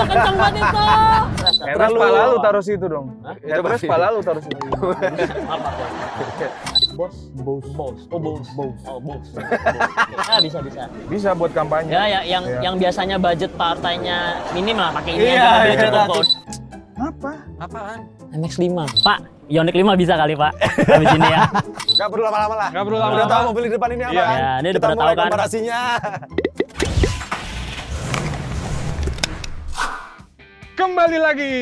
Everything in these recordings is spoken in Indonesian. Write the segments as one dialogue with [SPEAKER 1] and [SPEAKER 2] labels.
[SPEAKER 1] kenceng banget itu.
[SPEAKER 2] Headrest pala lu taruh situ dong. Headrest pala lu taruh situ.
[SPEAKER 1] Apa?
[SPEAKER 2] Bos.
[SPEAKER 1] Oh, bos. Ah, bisa.
[SPEAKER 2] Bisa buat kampanye.
[SPEAKER 1] Ya, yang biasanya budget partainya minim lah pakai ini
[SPEAKER 3] Iya,
[SPEAKER 1] aja
[SPEAKER 3] iya,
[SPEAKER 1] cukup kok.
[SPEAKER 2] Apa?
[SPEAKER 3] Apaan?
[SPEAKER 1] MX-5. Pak, Ioniq 5 bisa kali, Pak. Habis ini ya.
[SPEAKER 3] Gak perlu lama-lama lah.
[SPEAKER 2] Nggak perlu
[SPEAKER 3] Udah
[SPEAKER 2] lama-lama.
[SPEAKER 3] tahu mobil di depan ini apa
[SPEAKER 2] Iya.
[SPEAKER 3] kan?
[SPEAKER 1] Ya, ini udah
[SPEAKER 3] Kita
[SPEAKER 1] pada
[SPEAKER 3] mulai
[SPEAKER 1] tahu kan.
[SPEAKER 3] komparasinya.
[SPEAKER 2] Kembali lagi.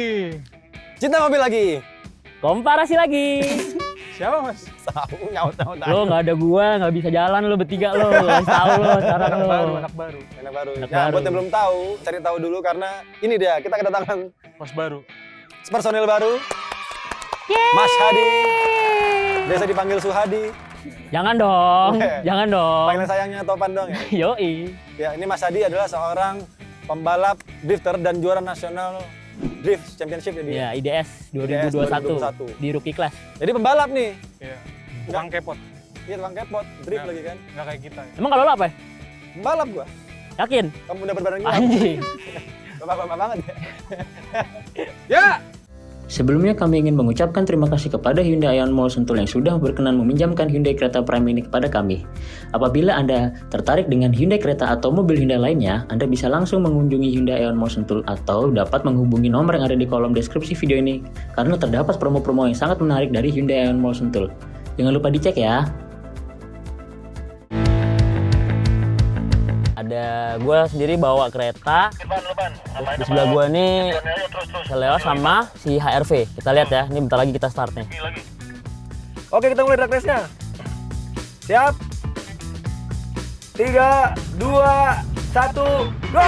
[SPEAKER 3] Cinta mobil lagi.
[SPEAKER 1] Komparasi lagi.
[SPEAKER 2] Siapa Mas?
[SPEAKER 3] Tahu nyaut-nyaut.
[SPEAKER 1] Lo nggak ada gua, nggak bisa jalan lo bertiga lo. Kasih tahu lo sekarang lo.
[SPEAKER 2] Anak baru.
[SPEAKER 3] Enak baru.
[SPEAKER 1] Anak
[SPEAKER 3] Ya,
[SPEAKER 1] baru.
[SPEAKER 3] buat yang belum tahu, cari tahu dulu karena ini dia kita kedatangan
[SPEAKER 2] Mas baru.
[SPEAKER 3] personil baru. Mas Hadi. Biasa dipanggil Suhadi.
[SPEAKER 1] Jangan dong,
[SPEAKER 3] Oke.
[SPEAKER 1] jangan dong.
[SPEAKER 3] Panggilan sayangnya Topan dong ya.
[SPEAKER 1] Yoi.
[SPEAKER 3] Ya, ini Mas Hadi adalah seorang pembalap drifter dan juara nasional drift championship ya dia.
[SPEAKER 1] Ya, IDS 2021 di rookie class.
[SPEAKER 3] Jadi pembalap nih.
[SPEAKER 2] Iya. Tukang kepot.
[SPEAKER 3] Iya, tukang kepot, drift
[SPEAKER 2] Nggak.
[SPEAKER 3] lagi kan.
[SPEAKER 2] Nggak kayak kita.
[SPEAKER 1] Emang kalau lo apa ya?
[SPEAKER 3] Pembalap gua.
[SPEAKER 1] Yakin?
[SPEAKER 3] Kamu udah berbareng gua.
[SPEAKER 1] Anjing.
[SPEAKER 3] Bapak-bapak banget ya.
[SPEAKER 2] Ya.
[SPEAKER 4] Sebelumnya kami ingin mengucapkan terima kasih kepada Hyundai Ion Mall Sentul yang sudah berkenan meminjamkan Hyundai Creta Prime ini kepada kami. Apabila Anda tertarik dengan Hyundai Creta atau mobil Hyundai lainnya, Anda bisa langsung mengunjungi Hyundai Ion Mall Sentul atau dapat menghubungi nomor yang ada di kolom deskripsi video ini karena terdapat promo-promo yang sangat menarik dari Hyundai Ion Mall Sentul. Jangan lupa dicek ya.
[SPEAKER 1] Ada gue sendiri bawa kereta. Terus di sebelah gue nih Seleo sama si HRV. Kita lihat ya, ini bentar lagi kita start nih.
[SPEAKER 3] Oke, kita mulai drag race-nya. Siap? 3, 2, 1, go!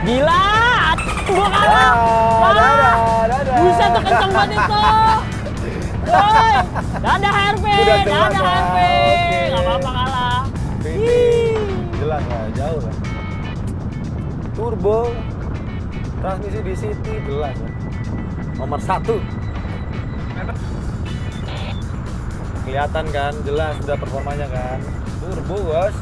[SPEAKER 1] Gila! Gua kalah!
[SPEAKER 3] Dadah, dadah.
[SPEAKER 1] Buset tuh kenceng banget itu! Woi! Dadah HRV!
[SPEAKER 3] Udah jelas
[SPEAKER 1] Dadah
[SPEAKER 3] lah,
[SPEAKER 1] HRV!
[SPEAKER 3] oke.
[SPEAKER 1] Gak apa-apa kalah.
[SPEAKER 3] Jelas lah, jauh lah. Turbo, transmisi di City, jelas lah. Nomor 1. Kelihatan kan, jelas udah performanya kan. Turbo, bos.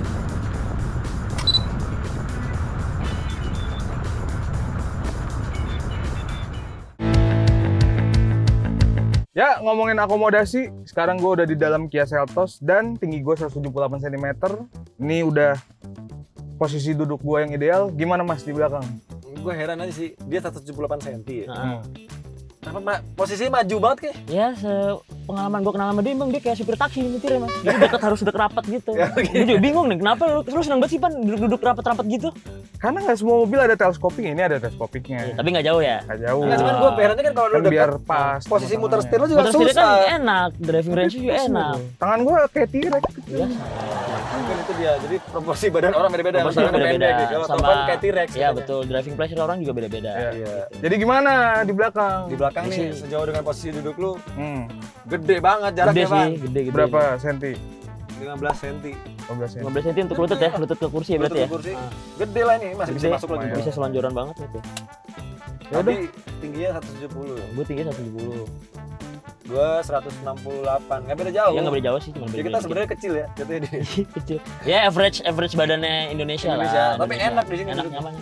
[SPEAKER 2] Ya, ngomongin akomodasi, sekarang gue udah di dalam Kia Seltos dan tinggi gue 178 cm. Ini udah posisi duduk gue yang ideal. Gimana Mas di belakang?
[SPEAKER 3] Gue heran aja sih, dia 178 cm ya.
[SPEAKER 1] Nah,
[SPEAKER 3] Kenapa posisinya maju banget kayak?
[SPEAKER 1] ya pengalaman gue kenal sama dia, emang dia kayak supir taksi nyetirnya mas. Jadi dekat harus deket rapat gitu. Gue juga bingung nih, kenapa lu seneng banget sih Pan duduk rapat-rapat gitu?
[SPEAKER 2] Karena nggak semua mobil ada teleskoping, ini ada teleskopiknya.
[SPEAKER 1] Tapi nggak jauh ya.
[SPEAKER 2] Nggak jauh.
[SPEAKER 3] Enggak, cuman gue herannya kan kalau lu
[SPEAKER 2] Kan
[SPEAKER 3] dekat,
[SPEAKER 2] biar pas.
[SPEAKER 3] posisi
[SPEAKER 2] sama
[SPEAKER 3] muter
[SPEAKER 2] tangannya.
[SPEAKER 3] setir lu juga
[SPEAKER 1] Motor sendiri
[SPEAKER 3] susah.
[SPEAKER 1] kan enak, driving range juga enak.
[SPEAKER 2] Tangan gue kayak T-Rex.
[SPEAKER 1] Iya.
[SPEAKER 3] Mungkin itu dia, jadi proporsi badan orang beda-beda.
[SPEAKER 1] Proporsinya
[SPEAKER 3] Misalnya
[SPEAKER 1] beda-beda.
[SPEAKER 3] pendek, kalau Topan kayak T-Rex.
[SPEAKER 1] Iya betul, driving pleasure orang juga beda-beda.
[SPEAKER 2] Iya.
[SPEAKER 3] Iya.
[SPEAKER 2] Jadi gimana di belakang?
[SPEAKER 3] Di belakang
[SPEAKER 1] Ini
[SPEAKER 3] nih,
[SPEAKER 1] sih.
[SPEAKER 3] sejauh dengan posisi duduk lu,
[SPEAKER 2] Hmm.
[SPEAKER 3] gede banget
[SPEAKER 1] Gede
[SPEAKER 3] jaraknya
[SPEAKER 1] sih,
[SPEAKER 3] Bang.
[SPEAKER 1] gede.
[SPEAKER 2] Berapa senti?
[SPEAKER 3] 15 cm.
[SPEAKER 2] 15 cm.
[SPEAKER 1] 15 cm untuk lutut ya, lutut ke kursi ya berarti ya.
[SPEAKER 3] Kursi.
[SPEAKER 1] Ah.
[SPEAKER 3] Gede lah ini, masih bisa
[SPEAKER 1] Gede,
[SPEAKER 3] masuk lagi.
[SPEAKER 2] lumayan.
[SPEAKER 1] bisa selonjoran banget gitu.
[SPEAKER 2] Ya udah.
[SPEAKER 3] Tapi tingginya 170.
[SPEAKER 1] Gue tinggi 170.
[SPEAKER 3] Gua 168. Enggak beda jauh.
[SPEAKER 1] Ya nggak beda jauh sih, cuma
[SPEAKER 3] Ya
[SPEAKER 1] beda
[SPEAKER 3] kita sebenarnya kecil ya, jatuhnya di
[SPEAKER 1] kecil. Ya average badannya Indonesia,
[SPEAKER 3] Indonesia.
[SPEAKER 1] lah.
[SPEAKER 3] Tapi enak di sini
[SPEAKER 1] Enak
[SPEAKER 3] duduknya.
[SPEAKER 1] nyaman.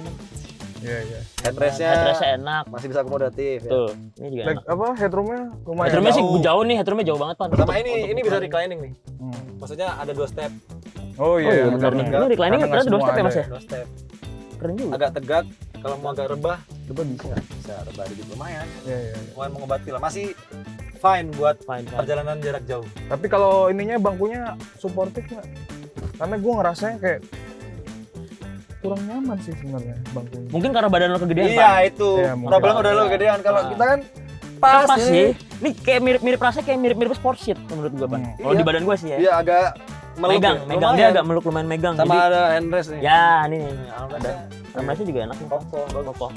[SPEAKER 2] Iya, iya.
[SPEAKER 3] headrest-nya
[SPEAKER 1] Headrest-nya enak.
[SPEAKER 3] masih bisa akomodatif ya.
[SPEAKER 1] Tuh, ini juga enak.
[SPEAKER 2] Apa headroomnya lumayan.
[SPEAKER 1] Headroomnya sih
[SPEAKER 3] jauh.
[SPEAKER 1] jauh nih, headroomnya jauh banget Pan.
[SPEAKER 3] Pertama
[SPEAKER 1] Untuk-
[SPEAKER 3] ini
[SPEAKER 1] untuk
[SPEAKER 3] bisa
[SPEAKER 1] reclining.
[SPEAKER 3] reclining nih.
[SPEAKER 2] Hmm.
[SPEAKER 3] Maksudnya ada 2 step.
[SPEAKER 2] Oh iya,
[SPEAKER 1] Oh iya,
[SPEAKER 2] benar.
[SPEAKER 1] benar nih. Ini reclining
[SPEAKER 2] Karena
[SPEAKER 1] ternyata
[SPEAKER 2] nggak
[SPEAKER 1] 2 step ya
[SPEAKER 2] semua
[SPEAKER 1] Mas ya?
[SPEAKER 2] ada.
[SPEAKER 3] 2 step.
[SPEAKER 1] Keren juga.
[SPEAKER 3] Agak tegak, kalau mau agak rebah
[SPEAKER 1] Coba bisa.
[SPEAKER 3] bisa rebah dikit lumayan.
[SPEAKER 2] Iya, iya.
[SPEAKER 3] Lumayan mengobati lah. Masih fine buat
[SPEAKER 1] Fine.
[SPEAKER 3] perjalanan jarak jauh.
[SPEAKER 2] Tapi kalau ininya bangkunya suportif nggak? Karena gue ngerasanya kayak kurang nyaman sih sebenarnya bangkunya.
[SPEAKER 1] Mungkin karena badan lo kegedean
[SPEAKER 3] Iya
[SPEAKER 1] Pan.
[SPEAKER 3] itu.
[SPEAKER 2] Iya, mungkin.
[SPEAKER 3] Problem udah lo gedean. Kalau
[SPEAKER 1] Ah.
[SPEAKER 3] kita kan pas,
[SPEAKER 1] Pas
[SPEAKER 3] ini.
[SPEAKER 1] sih. Ini kayak mirip rasanya kayak mirip sport seat menurut gua Pan. Kalau
[SPEAKER 3] Iya.
[SPEAKER 1] di badan gua sih ya.
[SPEAKER 3] Iya agak meluk
[SPEAKER 1] Megang,
[SPEAKER 3] ya.
[SPEAKER 1] megang dia
[SPEAKER 3] Lumayan.
[SPEAKER 1] agak meluk lumayan megang.
[SPEAKER 3] Sama
[SPEAKER 1] Jadi
[SPEAKER 3] ada handrest nih.
[SPEAKER 1] ya ini nih.
[SPEAKER 3] Armrest-nya
[SPEAKER 1] Armrestnya juga enak nih.
[SPEAKER 3] kokoh, bagus.
[SPEAKER 1] Kokoh.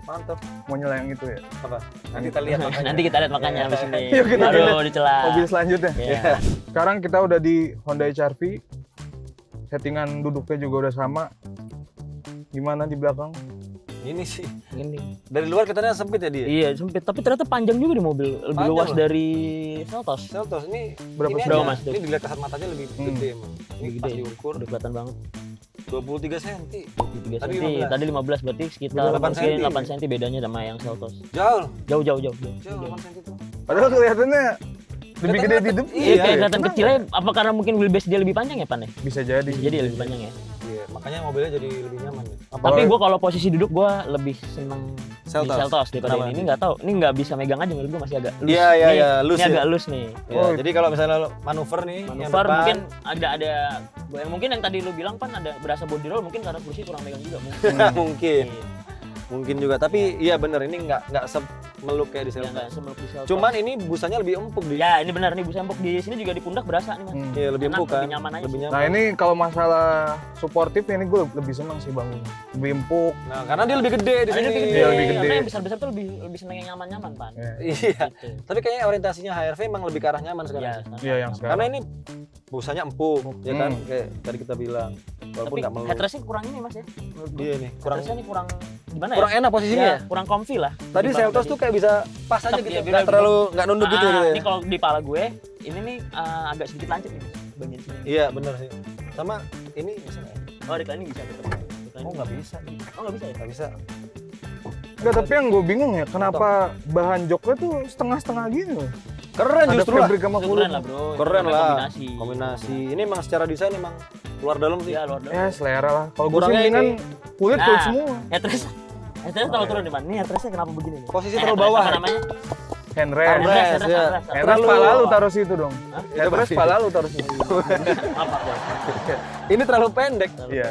[SPEAKER 3] Mantap.
[SPEAKER 2] Mau nyela yang itu ya.
[SPEAKER 3] Apa? Nanti kita lihat makanya.
[SPEAKER 1] Nanti kita lihat makanya habis ini.
[SPEAKER 2] Yuk, kita
[SPEAKER 1] Baru
[SPEAKER 2] lihat
[SPEAKER 1] dicela.
[SPEAKER 2] Mobil selanjutnya.
[SPEAKER 1] Iya.
[SPEAKER 2] Sekarang kita udah di Honda HR-V. Settingan duduknya juga udah sama. Gimana di belakang?
[SPEAKER 3] Ini sih
[SPEAKER 1] Gini.
[SPEAKER 3] dari luar katanya sempit ya dia.
[SPEAKER 1] Iya, sempit. Tapi ternyata panjang juga di mobil. Lebih
[SPEAKER 3] Panjang
[SPEAKER 1] luas
[SPEAKER 3] loh.
[SPEAKER 1] dari Seltos.
[SPEAKER 3] Seltos ini
[SPEAKER 2] Berapa
[SPEAKER 3] ini
[SPEAKER 1] berapa,
[SPEAKER 3] aja.
[SPEAKER 1] Mas?
[SPEAKER 3] Ini dilihat kasat matanya lebih
[SPEAKER 2] Hmm.
[SPEAKER 3] gede emang. Ini
[SPEAKER 1] Lebih
[SPEAKER 3] pas
[SPEAKER 1] gede.
[SPEAKER 3] diukur
[SPEAKER 1] Udah kelihatan banget.
[SPEAKER 3] 23 cm.
[SPEAKER 1] 3
[SPEAKER 3] Tadi
[SPEAKER 1] cm.
[SPEAKER 3] 15.
[SPEAKER 1] Tadi 15 berarti sekitar
[SPEAKER 3] 8
[SPEAKER 1] mungkin
[SPEAKER 3] cm.
[SPEAKER 1] 8 cm bedanya sama yang Seltos.
[SPEAKER 3] Jauh.
[SPEAKER 1] Jauh.
[SPEAKER 3] Jauh 8 cm tuh.
[SPEAKER 2] Padahal kelihatannya lebih gede di depan.
[SPEAKER 1] Iya, kayak kelihatan kecilnya. Apa karena mungkin wheelbase dia lebih panjang ya, Pan ya?
[SPEAKER 2] Bisa jadi.
[SPEAKER 1] Jadi lebih panjang ya.
[SPEAKER 3] Iya, makanya mobilnya jadi lebih nyaman.
[SPEAKER 1] Tapi gua kalau posisi duduk gua lebih seneng
[SPEAKER 3] Seltos.
[SPEAKER 1] di Seltos daripada
[SPEAKER 3] Kenapa?
[SPEAKER 1] ini. Nggak tahu, ini nggak bisa megang aja menurut gua masih agak loose.
[SPEAKER 3] Iya,
[SPEAKER 1] Nih,
[SPEAKER 3] loose
[SPEAKER 1] ini
[SPEAKER 3] ya.
[SPEAKER 1] agak loose nih.
[SPEAKER 3] Ya, jadi kalau misalnya lo manuver nih, yang
[SPEAKER 1] Manuver
[SPEAKER 3] depan,
[SPEAKER 1] mungkin ada yang mungkin yang tadi lu bilang Pan ada berasa body roll mungkin karena kursi kurang megang juga mungkin.
[SPEAKER 3] mungkin.
[SPEAKER 1] Iya.
[SPEAKER 3] Mungkin juga, tapi iya bener ini nggak meluk kayak di
[SPEAKER 1] Ya,
[SPEAKER 3] Seltos.
[SPEAKER 1] nggak semeluk di Seltos.
[SPEAKER 3] Cuman ini busanya lebih empuk di.
[SPEAKER 1] ya ini benar nih bisa empuk di sini juga di pundak berasa nih Mas.
[SPEAKER 3] Iya, lebih
[SPEAKER 1] Enak,
[SPEAKER 3] empuk kan.
[SPEAKER 1] lebih nyaman aja
[SPEAKER 3] Lebih
[SPEAKER 1] sih.
[SPEAKER 3] nyaman.
[SPEAKER 2] Nah ini kalau masalah suportif ini gue lebih senang sih Bang. Lebih empuk.
[SPEAKER 3] Nah, karena dia lebih gede di
[SPEAKER 1] Ada
[SPEAKER 3] sini.
[SPEAKER 1] lebih gede.
[SPEAKER 2] Iya, lebih gede.
[SPEAKER 1] Karena yang besar-besar tuh lebih seneng yang nyaman-nyaman, Pan.
[SPEAKER 2] Iya.
[SPEAKER 3] Iya.
[SPEAKER 1] Gitu.
[SPEAKER 3] Tapi kayaknya orientasinya HRV emang lebih ke arah nyaman
[SPEAKER 1] Iya,
[SPEAKER 3] sekarang.
[SPEAKER 2] Iya yang sekarang.
[SPEAKER 3] Karena ini busanya empuk, ya kan? Kayak tadi kita bilang. Walaupun
[SPEAKER 1] Tapi
[SPEAKER 3] nggak meluk.
[SPEAKER 1] headrestnya kurang ini Mas ya. Menurut gua.
[SPEAKER 3] Iya nih, kurang
[SPEAKER 1] Headrestnya nih kurang gimana ya?
[SPEAKER 3] kurang enak posisinya
[SPEAKER 1] Ya,
[SPEAKER 3] ya.
[SPEAKER 1] kurang comfy lah.
[SPEAKER 3] Tadi
[SPEAKER 1] Dibanding
[SPEAKER 3] Seltos
[SPEAKER 1] tadi.
[SPEAKER 3] tuh kayak bisa pas aja
[SPEAKER 1] Tetep,
[SPEAKER 3] gitu,
[SPEAKER 1] iya,
[SPEAKER 3] nggak
[SPEAKER 1] bener,
[SPEAKER 3] terlalu nggak nunduk gitu gitu ya.
[SPEAKER 1] Ini kalau di pala gue, ini nih agak sedikit lancip nih bagian sini.
[SPEAKER 3] Iya benar sih. Sama ini bisa nggak?
[SPEAKER 1] Oh, reclining bisa tetap.
[SPEAKER 3] Oh nggak bisa,
[SPEAKER 1] Oh, nggak bisa ya?
[SPEAKER 3] nggak bisa.
[SPEAKER 2] Enggak, tapi yang gue bingung ya kenapa bahan joknya tuh setengah-setengah gini loh.
[SPEAKER 3] Keren
[SPEAKER 2] Ada
[SPEAKER 3] justru lah.
[SPEAKER 2] fabric sama
[SPEAKER 1] Itu
[SPEAKER 2] kulit.
[SPEAKER 1] keren lah, Bro. Itu
[SPEAKER 3] Keren
[SPEAKER 1] namanya
[SPEAKER 3] lah.
[SPEAKER 1] Kombinasi.
[SPEAKER 3] Kombinasi. Ini emang secara desain emang luar dalam sih.
[SPEAKER 1] Iya, luar dalam.
[SPEAKER 2] Ya selera lah. Kalau gue sih
[SPEAKER 3] Kurangnya
[SPEAKER 2] mendingan kulit
[SPEAKER 1] Nah.
[SPEAKER 2] kulit semua.
[SPEAKER 1] Headrest terlalu turun di mana? Nih headrestnya kenapa begini nih?
[SPEAKER 3] Posisi
[SPEAKER 1] Headrest
[SPEAKER 3] terlalu bawah.
[SPEAKER 1] Apa namanya?
[SPEAKER 2] Handrest.
[SPEAKER 3] Armrest, ya.
[SPEAKER 2] Handrest
[SPEAKER 3] Terlalu-
[SPEAKER 2] pala lu taruh situ dong.
[SPEAKER 1] Hah?
[SPEAKER 2] Handrest pala lu taruh situ.
[SPEAKER 1] Apa tuh?
[SPEAKER 3] Ini terlalu pendek.
[SPEAKER 2] Iya.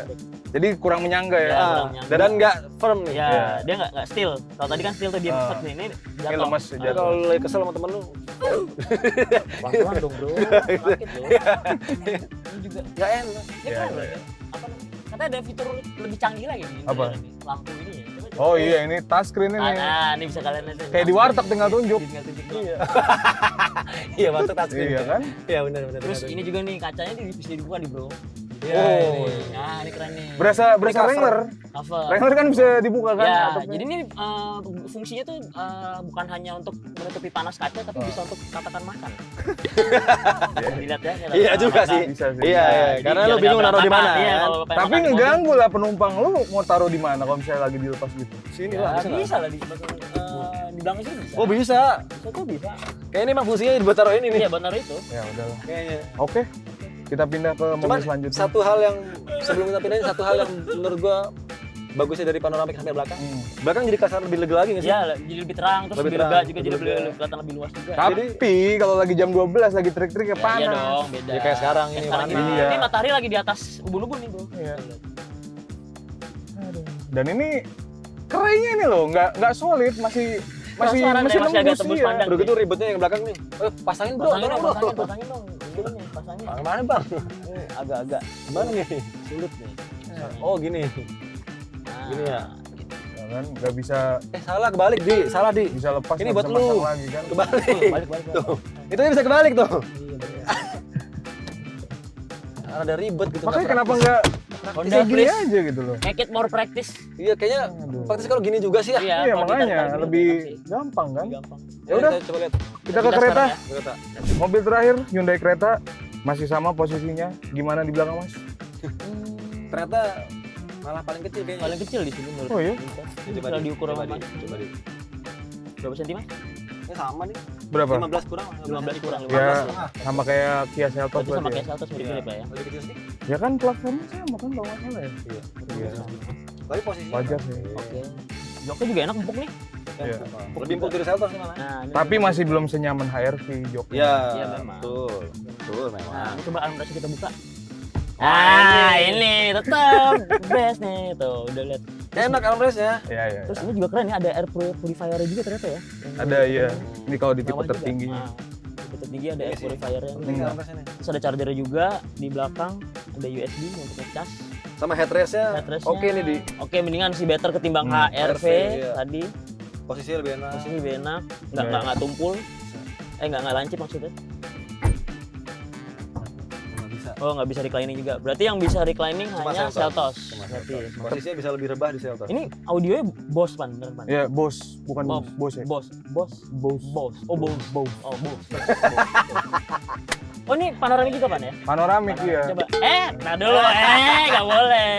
[SPEAKER 2] Jadi kurang menyangga ya.
[SPEAKER 1] Ya,
[SPEAKER 3] Ah,
[SPEAKER 1] kurang nyangka.
[SPEAKER 3] dan nggak firm nih.
[SPEAKER 1] Ya,
[SPEAKER 2] Iya.
[SPEAKER 1] dia nggak steel. Kalau tadi kan steel tuh dia set nih. Ini
[SPEAKER 2] Ini
[SPEAKER 1] jatuh.
[SPEAKER 2] lemes
[SPEAKER 3] Jadi
[SPEAKER 2] jatuh.
[SPEAKER 3] kalau lu lagi kesel sama temen lu,
[SPEAKER 1] Pelan-pelan dong, Bro. Sakit loh. Ini juga
[SPEAKER 3] nggak enak.
[SPEAKER 1] ini
[SPEAKER 2] Iya,
[SPEAKER 1] keren
[SPEAKER 2] iya.
[SPEAKER 1] loh ya. Apa namanya? Katanya ada fitur lebih canggih lagi nih.
[SPEAKER 2] Apa?
[SPEAKER 1] Ini, lampu ini ya. Coba coba.
[SPEAKER 2] Oh iya ini touchscreen ini.
[SPEAKER 1] Nah, ini bisa kalian lihat.
[SPEAKER 2] Kayak di warteg tinggal tunjuk.
[SPEAKER 1] Tinggal tunjuk doang.
[SPEAKER 3] Iya masuk touchscreen.
[SPEAKER 2] Iya kan?
[SPEAKER 3] Iya benar benar.
[SPEAKER 1] Terus
[SPEAKER 3] benar.
[SPEAKER 1] ini juga nih kacanya bisa dibuka nih, Bro.
[SPEAKER 3] Iya,
[SPEAKER 2] Oh.
[SPEAKER 3] ini.
[SPEAKER 1] Nah, ini keren nih.
[SPEAKER 2] Berasa
[SPEAKER 3] Cover.
[SPEAKER 2] Wrangler.
[SPEAKER 1] Cover.
[SPEAKER 2] Wrangler kan bisa dibuka kan?
[SPEAKER 1] Ya,
[SPEAKER 2] atapnya.
[SPEAKER 1] jadi ini fungsinya tuh bukan hanya untuk menutupi panas kaca, tapi bisa untuk katakan makan. Dilihat ya.
[SPEAKER 3] Iya juga
[SPEAKER 1] makan.
[SPEAKER 3] sih.
[SPEAKER 2] Bisa sih.
[SPEAKER 3] Iya, iya.
[SPEAKER 1] Jadi
[SPEAKER 3] Karena
[SPEAKER 1] biar
[SPEAKER 3] lu
[SPEAKER 1] nggak
[SPEAKER 3] bingung naruh di
[SPEAKER 1] berantakan.
[SPEAKER 3] mana.
[SPEAKER 1] Iya,
[SPEAKER 3] kan?
[SPEAKER 1] kalau pengen
[SPEAKER 2] Tapi
[SPEAKER 1] makan di mobil,
[SPEAKER 2] ngeganggu lah penumpang lu mau taruh di mana kalau misalnya lagi dilepas gitu.
[SPEAKER 3] Sini
[SPEAKER 1] Ya,
[SPEAKER 3] lah bisa.
[SPEAKER 1] bisa,
[SPEAKER 3] nggak?
[SPEAKER 1] lah di di belakang sini bisa.
[SPEAKER 3] Oh bisa.
[SPEAKER 1] Bisa tuh bisa.
[SPEAKER 3] Kayak ini emang fungsinya buat taruh ini nih.
[SPEAKER 1] Iya, benar itu.
[SPEAKER 2] Ya udahlah.
[SPEAKER 3] Kayaknya.
[SPEAKER 2] Oke. Kita pindah ke
[SPEAKER 3] Cuman
[SPEAKER 2] mobil selanjutnya.
[SPEAKER 3] satu hal yang sebelum kita pindahin, satu hal yang menurut gua bagusnya dari panoramik sampai belakang. Belakang jadi kasar lebih lega lagi nggak sih?
[SPEAKER 1] Ya, jadi lebih terang terus
[SPEAKER 3] Lebih
[SPEAKER 1] lebih
[SPEAKER 3] terang,
[SPEAKER 1] lega juga
[SPEAKER 3] lebih
[SPEAKER 1] jadi
[SPEAKER 3] lega.
[SPEAKER 1] lebih kelihatan lebih luas juga.
[SPEAKER 2] Tapi kalau lagi jam 12 lagi trik-trik ya
[SPEAKER 1] Ya,
[SPEAKER 2] panas.
[SPEAKER 1] iya dong, beda.
[SPEAKER 3] Ya, kayak sekarang ini
[SPEAKER 1] sekarang
[SPEAKER 3] panas.
[SPEAKER 1] ini,
[SPEAKER 2] Iya.
[SPEAKER 1] ini matahari lagi di atas ubun-ubun nih, Bro.
[SPEAKER 2] Iya. Dan ini kerainya ini loh, nggak solid, masih
[SPEAKER 1] Transparan ya, masih agak
[SPEAKER 2] lembus
[SPEAKER 1] tembus
[SPEAKER 2] iya.
[SPEAKER 1] pandang.
[SPEAKER 3] Udah gitu ribetnya yang belakang nih. Pasangin bro,
[SPEAKER 1] Pasangin dong,
[SPEAKER 3] bro.
[SPEAKER 1] pasangin dong. Ini nih, pasangin.
[SPEAKER 3] Bang, mana bang?
[SPEAKER 1] Ini agak-agak
[SPEAKER 3] Gimana nih?
[SPEAKER 1] sulit nih.
[SPEAKER 3] Oh gini.
[SPEAKER 1] Nah,
[SPEAKER 3] Gini ya?
[SPEAKER 2] Ya kan, nggak bisa
[SPEAKER 3] Salah kebalik di, salah di.
[SPEAKER 2] lepas.
[SPEAKER 3] Ini
[SPEAKER 2] nggak
[SPEAKER 3] buat
[SPEAKER 2] bisa
[SPEAKER 3] lu.
[SPEAKER 2] pasang lagi kan.
[SPEAKER 3] Kebalik.
[SPEAKER 1] Balik.
[SPEAKER 3] Tuh. Itu bisa kebalik tuh.
[SPEAKER 1] Iya, bener.
[SPEAKER 3] Ada ribet gitu.
[SPEAKER 2] Makanya
[SPEAKER 3] nggak
[SPEAKER 2] kenapa
[SPEAKER 3] praktis.
[SPEAKER 2] nggak
[SPEAKER 1] Honda
[SPEAKER 2] kayak gini
[SPEAKER 1] please.
[SPEAKER 2] aja gitu loh.
[SPEAKER 1] Make it more practice.
[SPEAKER 3] Iya kayaknya
[SPEAKER 2] Aduh.
[SPEAKER 3] praktis kalau gini juga sih ya.
[SPEAKER 2] Iya
[SPEAKER 1] kalau
[SPEAKER 2] makanya
[SPEAKER 1] ditarik-tarik
[SPEAKER 2] lebih
[SPEAKER 1] dulu, sih.
[SPEAKER 2] gampang kan.
[SPEAKER 1] Lebih gampang.
[SPEAKER 2] Ya udah,
[SPEAKER 3] Kita coba lihat.
[SPEAKER 2] kita ke kereta.
[SPEAKER 1] sekarang ya.
[SPEAKER 3] Kereta.
[SPEAKER 2] Mobil terakhir Hyundai Creta masih sama posisinya. Gimana di belakang Mas?
[SPEAKER 3] Ternyata malah paling kecil kayaknya.
[SPEAKER 1] Paling kecil di sini menurut
[SPEAKER 2] Oh, iya?
[SPEAKER 1] Kita.
[SPEAKER 3] Ya,
[SPEAKER 1] Ini kalau diukur sama
[SPEAKER 3] coba
[SPEAKER 1] Mas.
[SPEAKER 3] di. Coba di.
[SPEAKER 1] Berapa senti, Mas?
[SPEAKER 3] Ini sama nih.
[SPEAKER 2] Berapa?
[SPEAKER 3] 15 kurang.
[SPEAKER 1] 15 kurang.
[SPEAKER 2] Ya
[SPEAKER 3] 15.
[SPEAKER 2] sama kayak Kia Seltos
[SPEAKER 1] Berarti sama
[SPEAKER 2] berarti
[SPEAKER 1] kayak
[SPEAKER 2] ya.
[SPEAKER 1] Seltos mirip-mirip lah ya.
[SPEAKER 3] Lebih kecil sedikit.
[SPEAKER 2] Ya kan platformnya sama kan kalau nggak salah ya.
[SPEAKER 3] Iya.
[SPEAKER 2] Iya.
[SPEAKER 3] Tapi posisinya
[SPEAKER 2] Wajar sih.
[SPEAKER 1] Oke. Joknya juga enak empuk nih.
[SPEAKER 2] Iya.
[SPEAKER 3] Lebih empuk dari Seltos nih malah.
[SPEAKER 1] Nah, ini
[SPEAKER 2] Tapi masih belum senyaman HRV joknya.
[SPEAKER 3] Iya,
[SPEAKER 1] Iya, memang.
[SPEAKER 3] betul. Betul
[SPEAKER 1] Nah,
[SPEAKER 3] memang.
[SPEAKER 1] ini coba armrest kita buka. Ah, ini tetap best nih tuh, udah lihat.
[SPEAKER 3] Enak armrestnya.
[SPEAKER 2] Iya iya.
[SPEAKER 1] Terus ini juga keren ya, ada air purifier juga ternyata ya.
[SPEAKER 2] Ada ya. Ini kalau di tipe
[SPEAKER 1] Mewah juga.
[SPEAKER 2] tertingginya.
[SPEAKER 1] Nah, tipe tertinggi ada air purifier-nya.
[SPEAKER 3] Penting armrestnya nih.
[SPEAKER 1] Terus ada chargernya juga di belakang, ada USB untuk ngecas.
[SPEAKER 3] Sama headrestnya.
[SPEAKER 1] Headrestnya.
[SPEAKER 3] Oke nih di.
[SPEAKER 1] Oke, mendingan sih better ketimbang HRV
[SPEAKER 3] iya.
[SPEAKER 1] tadi.
[SPEAKER 3] Posisinya lebih enak.
[SPEAKER 1] Posisi lebih enak,
[SPEAKER 2] Iya.
[SPEAKER 1] nggak tumpul. Nggak lancip maksudnya.
[SPEAKER 3] Nggak bisa.
[SPEAKER 1] Oh, nggak bisa reclining juga. Berarti yang bisa reclining
[SPEAKER 3] Cuma
[SPEAKER 1] hanya
[SPEAKER 3] Seltos.
[SPEAKER 1] Seltos.
[SPEAKER 3] Cuma
[SPEAKER 1] Berarti.
[SPEAKER 3] Seltos. Posisinya bisa lebih rebah di Seltos.
[SPEAKER 1] Ini audionya Bose Pan, bener Pan?
[SPEAKER 2] Ya bos, bukan
[SPEAKER 1] Bos.
[SPEAKER 2] bos ya.
[SPEAKER 1] Bose.
[SPEAKER 2] Bos.
[SPEAKER 1] Bose. Oh, Bose.
[SPEAKER 2] Bos.
[SPEAKER 1] Oh, Bose. Oh ini panoramik juga Pan ya?
[SPEAKER 2] Panoramik ya.
[SPEAKER 1] Coba. Nah dulu. Nggak boleh.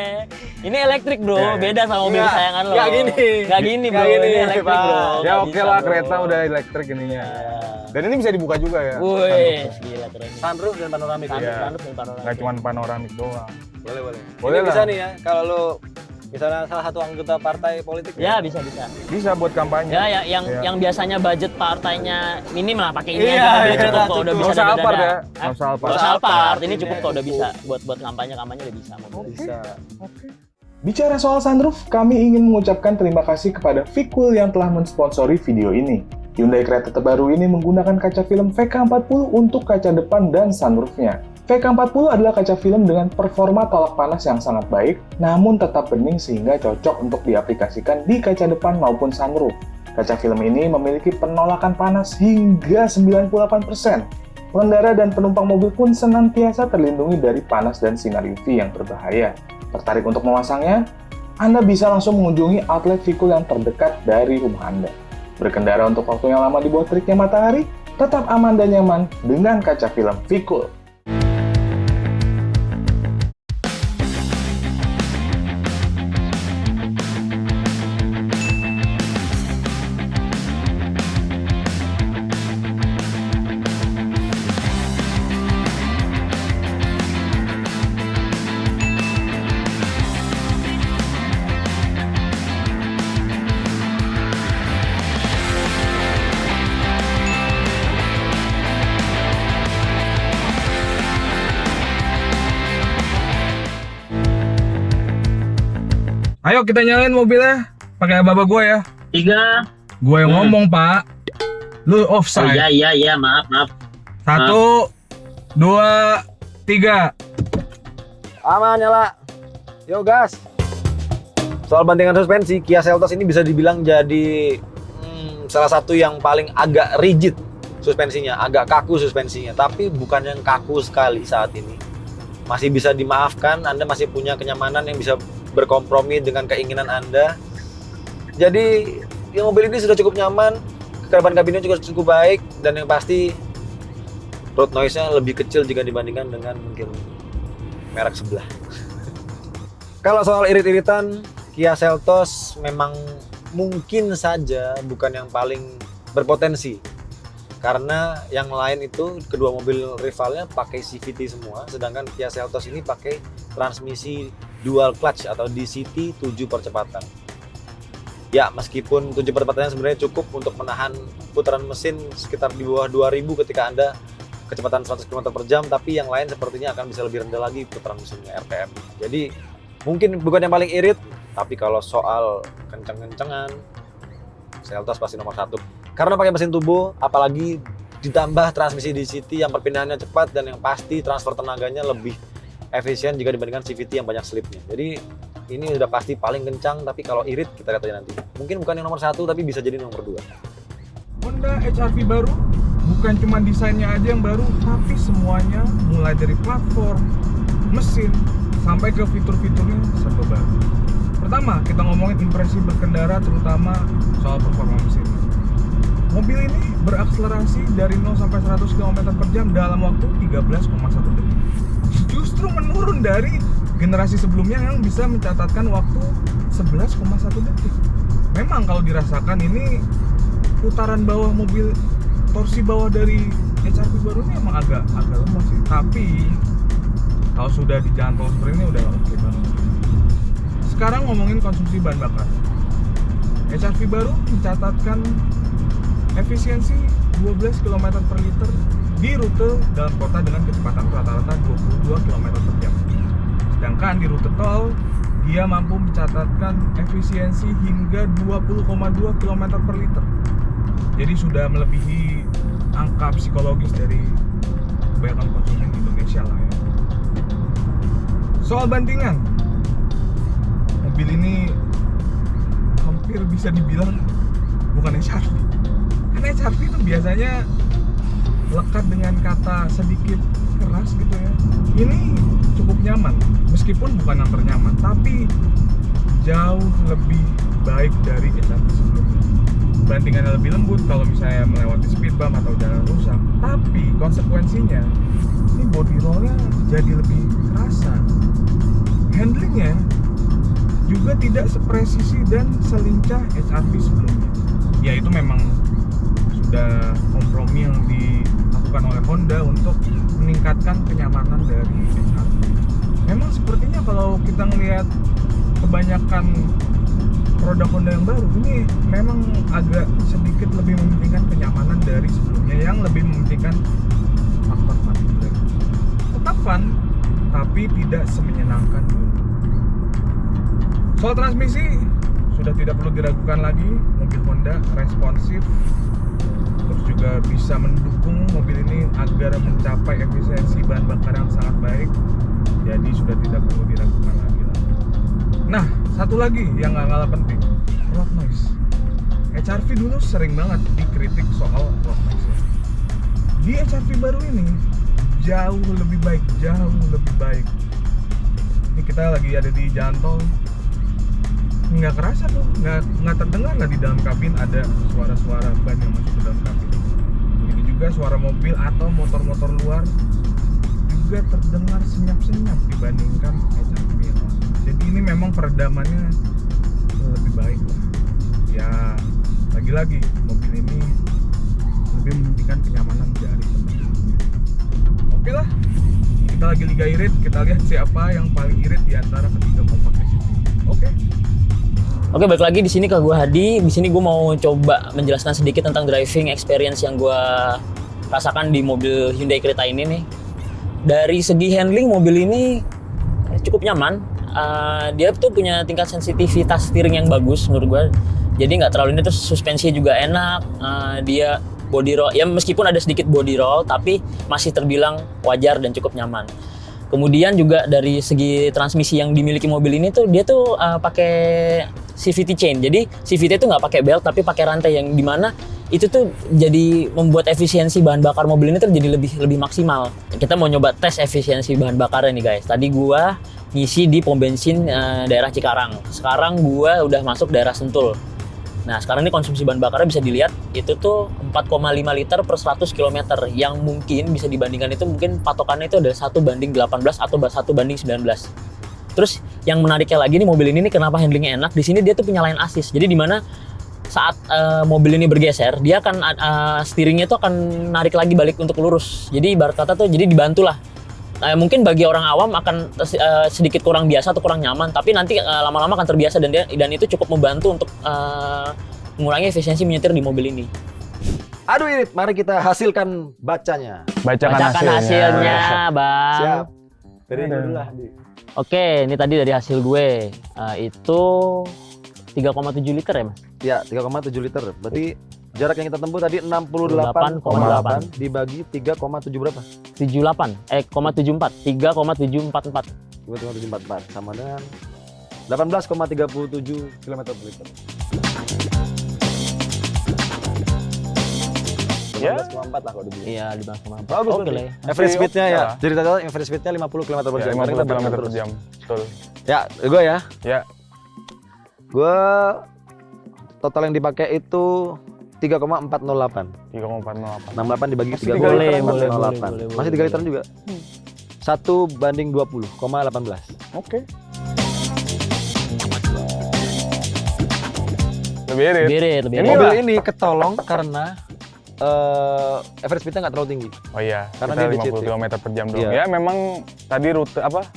[SPEAKER 1] Ini elektrik bro,
[SPEAKER 2] Ya.
[SPEAKER 1] beda sama mobil
[SPEAKER 3] Nggak,
[SPEAKER 1] kesayangan lo.
[SPEAKER 3] nggak gini.
[SPEAKER 1] Nggak gini bro,
[SPEAKER 3] Nggak gini,
[SPEAKER 1] ini elektrik
[SPEAKER 3] Pak.
[SPEAKER 1] bro.
[SPEAKER 2] Ya
[SPEAKER 1] Nggak
[SPEAKER 2] oke
[SPEAKER 1] bisa,
[SPEAKER 2] lah,
[SPEAKER 1] bro.
[SPEAKER 2] kereta udah elektrik ininya.
[SPEAKER 1] Ya.
[SPEAKER 2] Dan ini bisa dibuka juga ya.
[SPEAKER 1] Wih, gila keren.
[SPEAKER 3] Sunroof dan panoramik.
[SPEAKER 1] Sunroof,
[SPEAKER 2] Iya.
[SPEAKER 1] sunroof dan panoramik.
[SPEAKER 2] Nggak cuma panoramik doang.
[SPEAKER 3] Boleh.
[SPEAKER 2] Boleh
[SPEAKER 3] Ini bisa
[SPEAKER 2] lah.
[SPEAKER 3] nih ya, kalau lo misalnya salah satu anggota partai politik.
[SPEAKER 1] Ya bisa.
[SPEAKER 2] Bisa buat kampanye.
[SPEAKER 1] Ya,
[SPEAKER 2] Iya.
[SPEAKER 1] yang biasanya budget partainya minim lah pakai ini
[SPEAKER 3] Iya,
[SPEAKER 1] aja udah
[SPEAKER 3] iya,
[SPEAKER 1] cukup kok, udah
[SPEAKER 3] cukup.
[SPEAKER 1] bisa
[SPEAKER 2] Nggak usah
[SPEAKER 1] dada-dada.
[SPEAKER 2] Alphard ya,
[SPEAKER 1] Hah?
[SPEAKER 2] nggak usah Alphard.
[SPEAKER 1] Nggak usah Alphard, ini
[SPEAKER 3] Ini
[SPEAKER 1] cukup kok udah
[SPEAKER 3] cukup.
[SPEAKER 1] bisa buat kampanye udah bisa mobil.
[SPEAKER 3] Bisa.
[SPEAKER 2] Bicara soal sunroof, kami ingin mengucapkan terima kasih kepada Vicul yang telah mensponsori video ini. Hyundai Creta terbaru ini menggunakan kaca film VK40 untuk kaca depan dan sunroofnya. VK40 adalah kaca film dengan performa tolak panas yang sangat baik, namun tetap bening sehingga cocok untuk diaplikasikan di kaca depan maupun sunroof. Kaca film ini memiliki penolakan panas hingga 98%. Pengendara dan penumpang mobil pun senantiasa terlindungi dari panas dan sinar UV yang berbahaya. Tertarik untuk memasangnya? Anda bisa langsung mengunjungi outlet Vicul yang terdekat dari rumah Anda. Berkendara untuk waktu yang lama di bawah teriknya matahari, tetap aman dan nyaman dengan kaca film Vicul. Ayo kita nyalain mobilnya. Pakai ababa gue ya.
[SPEAKER 5] 3.
[SPEAKER 2] Gue yang ngomong, Pak. Lu
[SPEAKER 5] Oh
[SPEAKER 2] offside.
[SPEAKER 5] iya, maaf.
[SPEAKER 2] 1, 2, 3.
[SPEAKER 3] Aman nyala. Yo gas. Soal bantingan suspensi, Kia Seltos ini bisa dibilang jadi salah satu yang paling agak rigid suspensinya, agak kaku suspensinya. Tapi bukan yang kaku sekali saat ini. Masih bisa dimaafkan, Anda masih punya kenyamanan yang bisa berkompromi dengan keinginan Anda. Jadi, mobil ini sudah cukup nyaman, kekebalan kabinnya juga cukup baik, dan yang pasti road noise-nya lebih kecil jika dibandingkan dengan mungkin merek sebelah. Kalau soal irit-iritan, Kia Seltos memang mungkin saja bukan yang paling berpotensi. Karena yang lain itu, kedua mobil rivalnya pakai CVT semua, sedangkan Kia Seltos ini pakai transmisi dual clutch atau DCT 7 percepatan. Ya, meskipun 7 percepatannya sebenarnya cukup untuk menahan putaran mesin sekitar di bawah 2000 ketika Anda kecepatan 100 km per jam, tapi yang lain sepertinya akan bisa lebih rendah lagi putaran mesinnya RPM. Jadi mungkin bukan yang paling irit, tapi kalau soal kenceng-kencengan, Seltos pasti nomor 1. Karena pakai mesin turbo, apalagi ditambah transmisi DCT yang perpindahannya cepat dan yang pasti transfer tenaganya lebih efisien jika dibandingkan CVT yang banyak slipnya. Jadi ini udah pasti paling kencang, tapi kalau irit kita lihat aja nanti. Mungkin bukan yang nomor 1, tapi bisa jadi nomor 2.
[SPEAKER 2] Honda HR-V baru bukan cuma desainnya aja yang baru, tapi semuanya mulai dari platform, mesin, sampai ke fitur-fiturnya serba baru. Pertama, kita ngomongin impresi berkendara, terutama soal performa mesin. Mobil ini berakselerasi dari 0 sampai 100 km per jam dalam waktu 13,1 detik. Justru menurun dari generasi sebelumnya yang bisa mencatatkan waktu 11,1 detik. Memang kalau dirasakan ini putaran bawah mobil, torsi bawah dari HR-V baru ini emang agak lemah sih. Tapi kalau sudah di jalan tol seperti ini udah oke banget. Sekarang ngomongin konsumsi bahan bakar. HR-V baru mencatatkan efisiensi 12 km per liter di rute dalam kota dengan kecepatan rata-rata 22 km per jam. Sedangkan di rute tol, dia mampu mencatatkan efisiensi hingga 20,2 km per liter. Jadi sudah melebihi angka psikologis dari kebanyakan konsumen di Indonesia lah ya. Soal bandingan, mobil ini hampir bisa dibilang bukan HR-V. Karena HR-V itu biasanya lekat dengan kata sedikit keras gitu ya. Ini cukup nyaman, meskipun bukan yang ternyaman, tapi jauh lebih baik dari HR-V sebelumnya. Bandingannya lebih lembut kalau misalnya melewati speed bump atau jalan rusak. Tapi konsekuensinya ini body rollnya jadi lebih kerasa. Handlingnya juga tidak sepresisi dan selincah HR-V sebelumnya. Ya itu memang sudah kompromi yang dilakukan oleh Honda untuk meningkatkan kenyamanan dari HR-V. Memang sepertinya kalau kita ngelihat kebanyakan produk Honda yang baru ini memang agak sedikit lebih mementingkan kenyamanan dari sebelumnya yang lebih mementingkan faktor party brake. Tetap fun, tapi tidak semenyenangkan dulu. Soal transmisi sudah tidak perlu diragukan lagi, mobil Honda responsif, terus juga bisa mendukung mobil ini agar mencapai efisiensi bahan bakar yang sangat baik. Jadi sudah tidak perlu diragukan lagi lah. Nah, satu lagi yang nggak kalah penting, road noise. HR-V dulu sering banget dikritik soal road noise. Di HR-V baru ini jauh lebih baik, jauh lebih baik. Ini kita lagi ada di jalan tol, nggak kerasa tuh, nggak terdengar lah di dalam kabin ada suara-suara ban yang masuk ke dalam kabin. Begitu juga suara mobil atau motor-motor luar juga terdengar senyap-senyap dibandingkan HR-V yang lain. Jadi ini memang peredamannya lebih baik lah. Ya lagi-lagi mobil ini lebih mementingkan kenyamanan dari pengendara. Oke lah, kita lagi Liga Irit, kita lihat siapa yang paling irit di antara ketiga compact SUV.
[SPEAKER 1] Oke, balik lagi di sini ke gue Hadi. Di sini gue mau coba menjelaskan sedikit tentang driving experience yang gue rasakan di mobil Hyundai Creta ini nih. Dari segi handling mobil ini cukup nyaman. Dia tuh punya tingkat sensitivitas steering yang bagus menurut gue. Jadi nggak terlalu ini, terus suspensinya juga enak. Dia body roll, ya meskipun ada sedikit body roll, tapi masih terbilang wajar dan cukup nyaman. Kemudian juga dari segi transmisi yang dimiliki mobil ini tuh dia tuh pakai CVT chain. Jadi CVT itu nggak pakai belt tapi pakai rantai yang dimana itu tuh jadi membuat efisiensi bahan bakar mobil ini tuh jadi lebih maksimal. Kita mau nyoba tes efisiensi bahan bakarnya nih guys. Tadi gua ngisi di pom bensin daerah Cikarang. Sekarang gua udah masuk daerah Sentul. Nah sekarang ini konsumsi bahan bakarnya bisa dilihat itu tuh 4,5 liter per 100 km yang mungkin bisa dibandingkan itu mungkin patokannya itu adalah 1:18 atau 1:19. Terus yang menariknya lagi nih mobil ini nih kenapa handlingnya enak, di sini dia tuh punya lane assist. Jadi di mana saat mobil ini bergeser dia akan steeringnya tuh akan narik lagi balik untuk lurus. Jadi ibarat kata tuh jadi dibantu lah. Mungkin bagi orang awam akan sedikit kurang biasa atau kurang nyaman, tapi nanti lama-lama akan terbiasa dan itu cukup membantu untuk mengurangi efisiensi menyetir di mobil ini.
[SPEAKER 3] Aduh Irit, mari kita hasilkan bacanya.
[SPEAKER 2] Bacakan
[SPEAKER 1] hasilnya, Bang.
[SPEAKER 3] Siap. Dari dulu lah.
[SPEAKER 1] Oke, ini tadi dari hasil gue itu 3,7 liter ya, Mas?
[SPEAKER 3] Ya, 3,7 liter. Berarti jarak yang kita tempuh tadi 68,8 dibagi 3,7 berapa?
[SPEAKER 1] 3,74
[SPEAKER 3] 3,744 sama dengan 18,37 km per liter.
[SPEAKER 2] Ya.
[SPEAKER 3] 18,4 lah kalau dibilang.
[SPEAKER 1] Iya, di bawah 4.
[SPEAKER 3] Bagus
[SPEAKER 1] Oke lah ya.
[SPEAKER 3] Average speed-nya ya.
[SPEAKER 2] Oke.
[SPEAKER 3] Jadi total average speed-nya 50 km per
[SPEAKER 2] Ya,
[SPEAKER 3] jam.
[SPEAKER 2] 50
[SPEAKER 3] Kita
[SPEAKER 2] km per
[SPEAKER 3] terus.
[SPEAKER 2] jam. Betul.
[SPEAKER 3] Ya, gue ya.
[SPEAKER 2] Ya.
[SPEAKER 3] Gue total yang dipakai itu 3,408.
[SPEAKER 2] 3,408.
[SPEAKER 3] 68 dibagi
[SPEAKER 2] Masih
[SPEAKER 3] 3
[SPEAKER 2] tiga
[SPEAKER 1] Boleh,
[SPEAKER 2] literan,
[SPEAKER 1] boleh,
[SPEAKER 3] 0,8.
[SPEAKER 1] boleh,
[SPEAKER 3] Masih 3 literan juga. 1:20,18.
[SPEAKER 2] Oke. Lebih irit.
[SPEAKER 1] Lebih
[SPEAKER 2] Ini
[SPEAKER 1] irit.
[SPEAKER 3] Mobil ini ketolong karena average speed-nya nggak terlalu tinggi.
[SPEAKER 2] Oh iya,
[SPEAKER 3] Karena
[SPEAKER 2] kita
[SPEAKER 3] dia
[SPEAKER 2] 50
[SPEAKER 3] dicit.
[SPEAKER 2] km per jam doang.
[SPEAKER 3] Iya.
[SPEAKER 2] Ya memang tadi rute apa?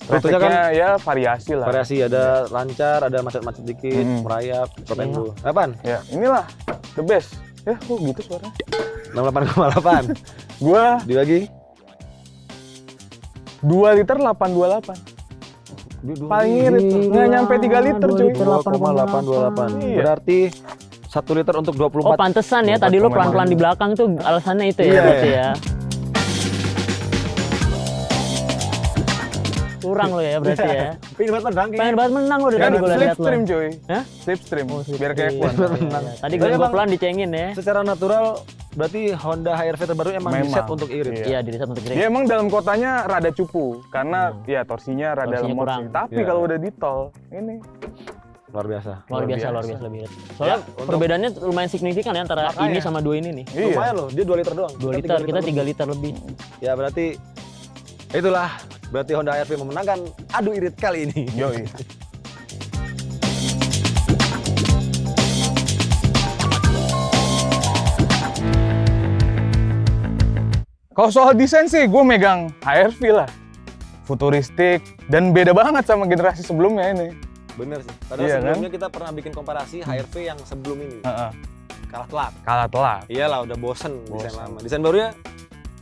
[SPEAKER 3] Rutenya kan
[SPEAKER 2] Trafficnya ya variasi lah.
[SPEAKER 3] variasi, ada lancar, ada macet-macet dikit, merayap, stop and go. Apaan?
[SPEAKER 2] Ya, inilah the best. Ya, kok gitu suaranya?
[SPEAKER 3] 68,8
[SPEAKER 2] Gua
[SPEAKER 3] dibagi
[SPEAKER 2] 2 liter 828. Paling irit tuh. Nggak nyampe 3 liter cuy.
[SPEAKER 3] 2,828.
[SPEAKER 2] Iya.
[SPEAKER 3] Berarti 1 liter untuk 24.
[SPEAKER 1] Oh pantesan ya, tadi lu pelan-pelan di belakang tuh alasannya itu ya
[SPEAKER 3] Iya.
[SPEAKER 1] berarti ya. Kurang lo ya berarti ya.
[SPEAKER 3] Pengen banget menang
[SPEAKER 1] Pengen banget menang lo dari
[SPEAKER 2] Kan
[SPEAKER 1] tadi gue lihat lo.
[SPEAKER 2] slipstream cuy.
[SPEAKER 1] Hah?
[SPEAKER 2] Slipstream.
[SPEAKER 1] Oh,
[SPEAKER 2] Biar kayak
[SPEAKER 1] iya.
[SPEAKER 2] F1.
[SPEAKER 1] Tadi
[SPEAKER 3] Tapi
[SPEAKER 1] gue
[SPEAKER 3] emang-
[SPEAKER 1] pelan dicengin ya.
[SPEAKER 3] Secara natural berarti Honda HR-V terbaru emang
[SPEAKER 2] Memang.
[SPEAKER 3] di-set untuk irit.
[SPEAKER 2] Iya.
[SPEAKER 1] Iya, di set untuk
[SPEAKER 2] Dia
[SPEAKER 1] irit.
[SPEAKER 2] emang dalam kotanya rada cupu karena ya torsinya rada
[SPEAKER 1] Torsinya
[SPEAKER 2] lemot
[SPEAKER 1] kurang.
[SPEAKER 2] sih. Tapi
[SPEAKER 3] Iya.
[SPEAKER 2] kalau udah di tol ini
[SPEAKER 3] Luar biasa.
[SPEAKER 1] Luar biasa lebih irit. Soalnya
[SPEAKER 3] untuk-
[SPEAKER 1] perbedaannya lumayan signifikan ya antara
[SPEAKER 3] Makanya.
[SPEAKER 1] ini sama dua ini nih.
[SPEAKER 2] iya.
[SPEAKER 3] Lumayan loh, dia 2 liter doang.
[SPEAKER 1] 2 liter, kita 3 liter lebih.
[SPEAKER 3] Ya berarti Itulah berarti Honda HR-V memenangkan adu irit kali ini.
[SPEAKER 2] Yoi. Kalau soal desain sih, gue megang HR-V lah. Futuristik, dan beda banget sama generasi sebelumnya ini.
[SPEAKER 3] Bener sih. Padahal
[SPEAKER 2] Iya,
[SPEAKER 3] sebelumnya kita pernah bikin komparasi HR-V yang sebelum ini.
[SPEAKER 2] Heeh.
[SPEAKER 3] Kalah telak.
[SPEAKER 2] Kalah telak,
[SPEAKER 3] Iyalah udah bosen desain
[SPEAKER 2] Bosen.
[SPEAKER 3] lama. Desain barunya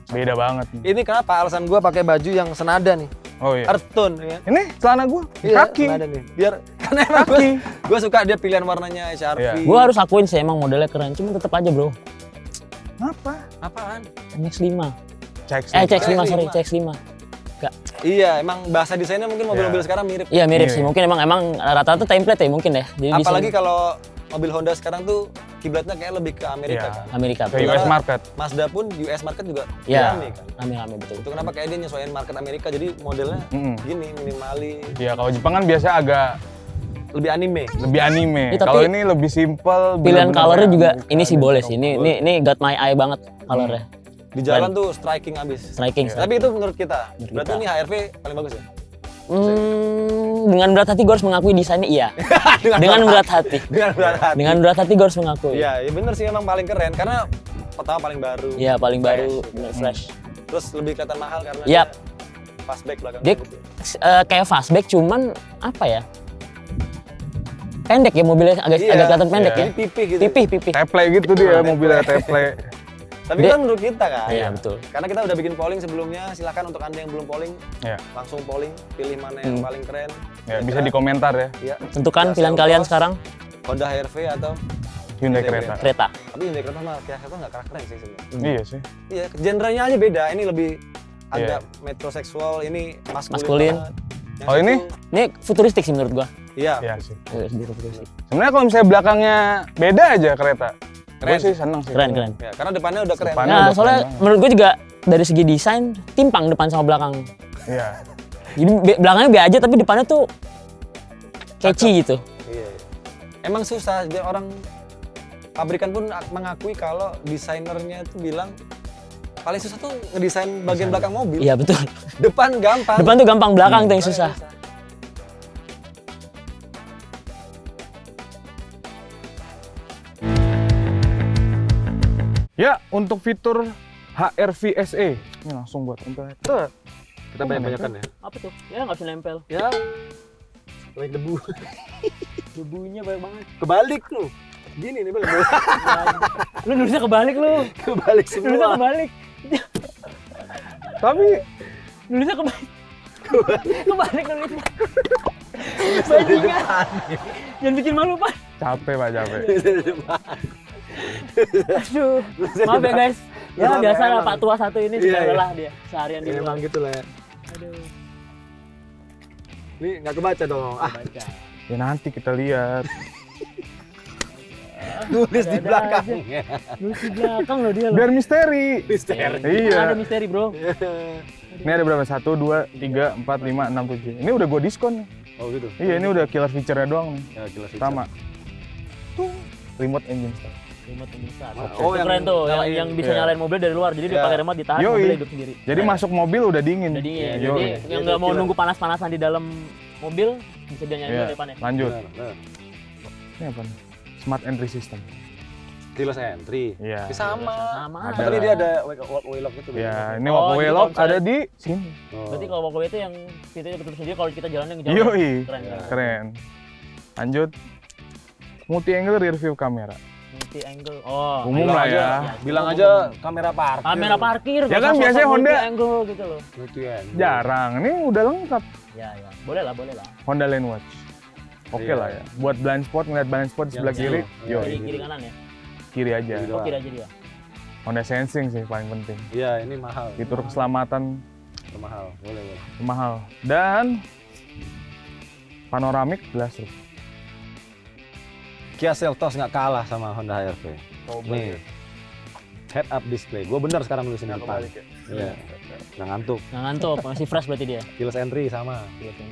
[SPEAKER 2] beda banget.
[SPEAKER 3] ini kenapa alasan gua pakai baju yang senada nih.
[SPEAKER 2] Oh iya.
[SPEAKER 3] Earth tone ya.
[SPEAKER 2] Ini celana gue,
[SPEAKER 3] Iya,
[SPEAKER 2] kaki.
[SPEAKER 3] senada nih. Biar karena emang
[SPEAKER 2] Kaki.
[SPEAKER 3] gua suka dia pilihan warnanya HRV.
[SPEAKER 2] Iya.
[SPEAKER 1] Gue harus akuin sih emang modelnya keren, cuma tetap aja bro.
[SPEAKER 2] Apa?
[SPEAKER 3] Apaan?
[SPEAKER 1] MX-5.
[SPEAKER 2] Cek
[SPEAKER 1] CX-5
[SPEAKER 3] CX-5.
[SPEAKER 1] sorry, CX-5. Enggak.
[SPEAKER 3] Iya, emang bahasa desainnya mungkin mobil-mobil
[SPEAKER 2] Iya.
[SPEAKER 3] sekarang mirip.
[SPEAKER 1] Iya mirip
[SPEAKER 2] Mirip.
[SPEAKER 1] sih, mungkin emang rata-rata template ya mungkin ya. Jadi
[SPEAKER 3] Apalagi
[SPEAKER 1] desain
[SPEAKER 3] kalau mobil Honda sekarang tuh kiblatnya kayak lebih ke Amerika
[SPEAKER 2] Iya.
[SPEAKER 3] kan.
[SPEAKER 1] Amerika.
[SPEAKER 2] ke US market.
[SPEAKER 3] Mazda pun US market juga
[SPEAKER 1] Iya,
[SPEAKER 3] rame kan.
[SPEAKER 1] rame-rame betul.
[SPEAKER 3] Itu kenapa kayak dia nyesuaiin market Amerika jadi modelnya
[SPEAKER 2] Mm-mm.
[SPEAKER 3] gini minimalis,
[SPEAKER 2] Ya kalau Jepang kan biasa agak
[SPEAKER 3] lebih anime.
[SPEAKER 2] lebih anime.
[SPEAKER 1] Iya, tapi
[SPEAKER 2] Kalau ini lebih simple.
[SPEAKER 1] Pilihan
[SPEAKER 2] bener-bener
[SPEAKER 1] colornya
[SPEAKER 2] kayak
[SPEAKER 1] juga
[SPEAKER 2] bukan
[SPEAKER 1] ini sih
[SPEAKER 2] ada
[SPEAKER 1] boleh
[SPEAKER 2] ceruk.
[SPEAKER 1] sih. Ini got my eye banget colornya.
[SPEAKER 3] Di jalan tuh striking abis.
[SPEAKER 1] Striking.
[SPEAKER 3] Tapi itu menurut kita. Berarti
[SPEAKER 1] kita.
[SPEAKER 3] ini HRV paling bagus ya?
[SPEAKER 1] Dengan berat hati gue harus mengakui desainnya iya. Dengan berat hati.
[SPEAKER 3] Dengan berat hati.
[SPEAKER 1] Dengan berat hati gue harus mengakui.
[SPEAKER 3] Iya, ya bener sih emang paling keren karena pertama paling baru.
[SPEAKER 1] Iya paling baru,
[SPEAKER 3] Fresh.
[SPEAKER 1] bener fresh.
[SPEAKER 3] Terus lebih kelihatan mahal karena
[SPEAKER 1] Yap.
[SPEAKER 3] dia fastback belakang.
[SPEAKER 1] Dia kayak fastback cuman apa ya? Pendek ya mobilnya agak
[SPEAKER 3] Iya,
[SPEAKER 1] kelihatan pendek
[SPEAKER 2] iya.
[SPEAKER 1] ya.
[SPEAKER 3] pipih gitu.
[SPEAKER 1] Pipih.
[SPEAKER 2] Teple gitu dia mobilnya teple.
[SPEAKER 3] Tapi
[SPEAKER 1] Dia-
[SPEAKER 3] kan menurut kita kan.
[SPEAKER 1] Iya betul.
[SPEAKER 3] Karena kita udah bikin polling sebelumnya, silakan untuk Anda yang belum polling,
[SPEAKER 2] Ya,
[SPEAKER 3] langsung polling, pilih mana yang paling keren.
[SPEAKER 2] ya bisa di komentar ya.
[SPEAKER 3] Iya.
[SPEAKER 1] Tentukan
[SPEAKER 3] Kia
[SPEAKER 1] pilihan
[SPEAKER 3] Seltos,
[SPEAKER 1] kalian sekarang
[SPEAKER 3] Honda HR-V atau
[SPEAKER 2] Hyundai
[SPEAKER 3] Hyundai
[SPEAKER 2] Creta.
[SPEAKER 1] kereta.
[SPEAKER 3] tapi Hyundai Creta mah Kia Seltos nggak keren sih sebenarnya.
[SPEAKER 2] Iya sih.
[SPEAKER 3] Iya, genrenya aja beda. Ini lebih agak metroseksual, ini maskulin.
[SPEAKER 1] Maskulin.
[SPEAKER 3] banget. Yang
[SPEAKER 2] Oh, ini?
[SPEAKER 3] satu-
[SPEAKER 1] Ini futuristik sih menurut gua.
[SPEAKER 3] Iya.
[SPEAKER 2] Iya sih.
[SPEAKER 1] Futuristik.
[SPEAKER 2] Sebenarnya kalau misalnya belakangnya beda aja kereta. Gue
[SPEAKER 3] Keren
[SPEAKER 2] sih
[SPEAKER 3] sih.
[SPEAKER 2] seneng sih.
[SPEAKER 1] Keren.
[SPEAKER 3] Ya, karena depannya udah keren.
[SPEAKER 2] Depannya
[SPEAKER 1] Nah,
[SPEAKER 2] udah
[SPEAKER 1] soalnya
[SPEAKER 2] keren banget.
[SPEAKER 1] menurut gua juga dari segi desain timpang depan sama belakang.
[SPEAKER 2] Iya.
[SPEAKER 1] Jadi belakangnya B aja tapi depannya tuh catchy gitu.
[SPEAKER 3] Iya. Emang susah, dia orang pabrikan pun mengakui kalau desainernya itu bilang paling susah tuh ngedesain bagian belakang mobil.
[SPEAKER 1] Iya betul.
[SPEAKER 3] Depan gampang.
[SPEAKER 1] Depan tuh gampang, belakang tuh yang susah.
[SPEAKER 2] Ya, untuk fitur HRV SE. Ini langsung buat tempel. Tuh.
[SPEAKER 3] Kita banyak-banyakan ya.
[SPEAKER 1] Apa tuh? Ya nggak bisa nempel.
[SPEAKER 3] Ya. Banyak debu.
[SPEAKER 1] Debunya banyak banget.
[SPEAKER 3] Kebalik lu. Gini nih, belum.
[SPEAKER 1] Lu nulisnya kebalik lu.
[SPEAKER 3] Kebalik
[SPEAKER 1] Nulisnya
[SPEAKER 3] semua.
[SPEAKER 1] kebalik.
[SPEAKER 2] Tapi
[SPEAKER 1] Nulisnya kebalik. Kebalik nulisnya. Bajingan. Jangan bikin malu, Pak.
[SPEAKER 2] capek Pak, capek.
[SPEAKER 1] Aduh. Maaf ya, guys. Ya
[SPEAKER 3] Maaf,
[SPEAKER 1] biasa lah
[SPEAKER 3] emang.
[SPEAKER 1] Pak tua satu ini
[SPEAKER 3] Iya,
[SPEAKER 1] sudah
[SPEAKER 3] iya.
[SPEAKER 1] lelah dia seharian di
[SPEAKER 3] Emang
[SPEAKER 1] rumah.
[SPEAKER 3] gitu lah ya.
[SPEAKER 1] Aduh.
[SPEAKER 3] Nih nggak kebaca dong. Ah,
[SPEAKER 1] Baca.
[SPEAKER 2] Ya nanti kita lihat.
[SPEAKER 3] tulis di
[SPEAKER 1] Ada-ada
[SPEAKER 3] belakangnya.
[SPEAKER 1] Nulis di belakang loh dia loh.
[SPEAKER 2] Biar misteri.
[SPEAKER 3] Misteri.
[SPEAKER 2] Iya.
[SPEAKER 1] Ada misteri, Bro.
[SPEAKER 2] Ini ada berapa? 1, 2, 3, 4, 5, 6, 7. Ini udah gue diskon nih.
[SPEAKER 3] Oh gitu.
[SPEAKER 2] Iya, ini udah killer feature-nya doang nih.
[SPEAKER 3] Ya, gila sih.
[SPEAKER 2] Sama. Tuh, remote engine start.
[SPEAKER 1] Remote engine start.
[SPEAKER 3] Oh,
[SPEAKER 1] Itu keren tuh, yang,
[SPEAKER 3] nyalain.
[SPEAKER 1] yang bisa
[SPEAKER 2] Iya.
[SPEAKER 1] nyalain mobil dari luar. Jadi dia
[SPEAKER 3] Iya.
[SPEAKER 1] pakai remote ditahan,
[SPEAKER 2] Yoi.
[SPEAKER 1] mobil hidup sendiri.
[SPEAKER 2] Jadi masuk mobil udah dingin.
[SPEAKER 1] Udah dingin.
[SPEAKER 2] Yoi.
[SPEAKER 1] Jadi yang nggak mau
[SPEAKER 3] Killer.
[SPEAKER 1] nunggu panas-panasan di dalam mobil bisa dia nyalain
[SPEAKER 2] Iya.
[SPEAKER 1] di depannya.
[SPEAKER 2] Lanjut.
[SPEAKER 3] Benar, benar.
[SPEAKER 2] Ini apa nih? Smart entry system.
[SPEAKER 3] Keyless entry.
[SPEAKER 2] Iya.
[SPEAKER 3] Ya, sama.
[SPEAKER 1] Sama.
[SPEAKER 2] Ada
[SPEAKER 3] Tapi
[SPEAKER 2] lah.
[SPEAKER 3] dia ada walk-away lock gitu.
[SPEAKER 2] Ya, ini
[SPEAKER 1] Oh,
[SPEAKER 2] walkway
[SPEAKER 1] jadi
[SPEAKER 2] lock
[SPEAKER 1] kalau
[SPEAKER 2] ada di sini.
[SPEAKER 3] Oh.
[SPEAKER 1] Berarti kalau walkway itu yang pintunya betul sendiri kalau kita jalannya ngejauh.
[SPEAKER 2] Yoi.
[SPEAKER 1] Keren.
[SPEAKER 3] Ya.
[SPEAKER 2] Keren. Lanjut. Multi angle rear view kamera.
[SPEAKER 1] Multi angle. Oh.
[SPEAKER 2] Umum
[SPEAKER 3] Bilang
[SPEAKER 2] lah
[SPEAKER 3] aja,
[SPEAKER 2] ya.
[SPEAKER 3] Bilang aja kamera parkir.
[SPEAKER 1] Kamera parkir.
[SPEAKER 2] Ya kan
[SPEAKER 1] nggak usah
[SPEAKER 2] biasanya
[SPEAKER 1] sosok
[SPEAKER 2] Honda-
[SPEAKER 1] multi angle gitu loh.
[SPEAKER 3] Gitu ya.
[SPEAKER 2] Jarang. Ini udah lengkap.
[SPEAKER 1] Ya, ya. Boleh lah, boleh lah.
[SPEAKER 2] Honda Lane Watch. Oke
[SPEAKER 3] Iya.
[SPEAKER 2] lah ya. Buat blind spot, ngeliat blind spot di sebelah
[SPEAKER 1] Yang
[SPEAKER 2] kiri.
[SPEAKER 3] kiri.
[SPEAKER 2] Yo,
[SPEAKER 1] Kiri,
[SPEAKER 3] Iya.
[SPEAKER 1] kiri kanan ya.
[SPEAKER 2] kiri aja.
[SPEAKER 3] Kiri.
[SPEAKER 1] Oh, kiri aja dia.
[SPEAKER 2] Honda Sensing sih paling penting.
[SPEAKER 3] Iya, ini mahal.
[SPEAKER 2] Fitur keselamatan
[SPEAKER 3] Mahal. Boleh, boleh.
[SPEAKER 2] mahal. Dan panoramic glass roof.
[SPEAKER 3] Kia Seltos nggak kalah sama Honda HR-V. Nih. Head up display. Gue bener sekarang nulisin di depan. Iya. Nggak ngantuk.
[SPEAKER 1] Nah, ngantuk, masih fresh berarti dia.
[SPEAKER 3] Keyless entry sama.